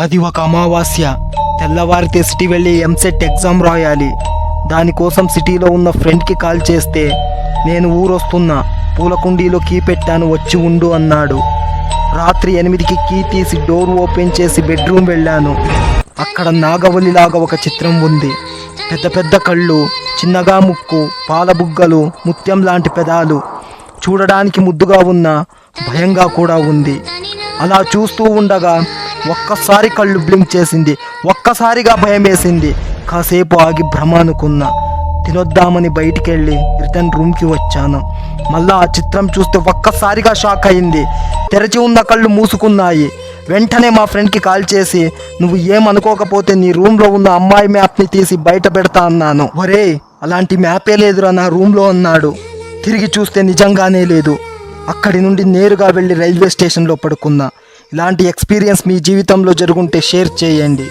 అది ఒక అమావాస్య. తెల్లవారితే సిటీ వెళ్ళి ఎంసెట్ ఎగ్జామ్ రాయాలి. దానికోసం సిటీలో ఉన్న ఫ్రెండ్కి కాల్ చేస్తే నేను ఊరొస్తున్నా, పూల కుండీలో కీ పెట్టాను, వచ్చి ఉండు అన్నాడు. రాత్రి 8కి కీ తీసి డోర్ ఓపెన్ చేసి బెడ్రూమ్ వెళ్ళాను. అక్కడ నాగవల్లిలాగా ఒక చిత్రం ఉంది. పెద్ద పెద్ద కళ్ళు, చిన్నగా ముక్కు, పాల బుగ్గలు, ముత్యం లాంటి పెదాలు. చూడడానికి ముద్దుగా ఉన్న భయంగా కూడా ఉంది. అలా చూస్తూ ఉండగా ఒక్కసారి కళ్ళు బ్లింక్ చేసింది. ఒక్కసారిగా భయం వేసింది. కాసేపు ఆగి భ్రమ అనుకున్నా. తినొద్దామని బయటికి వెళ్ళి రిటర్న్ రూమ్కి వచ్చాను. మళ్ళా ఆ చిత్రం చూస్తే ఒక్కసారిగా షాక్ అయింది. తెరచి ఉన్న కళ్ళు మూసుకున్నాయి. వెంటనే మా ఫ్రెండ్కి కాల్ చేసి, నువ్వు ఏమనుకోకపోతే నీ రూమ్లో ఉన్న అమ్మాయి మ్యాప్ని తీసి బయట పెడతా అన్నాను. ఒరే, అలాంటి మ్యాపే లేదురా నా రూమ్లో అన్నాడు. తిరిగి చూస్తే నిజంగానే లేదు. అక్కడి నుండి నేరుగా వెళ్ళి రైల్వే స్టేషన్లో పడుకున్నా. ఇలాంటి ఎక్స్పీరియన్స్ మీ జీవితంలో జరుగుంటే షేర్ చేయండి.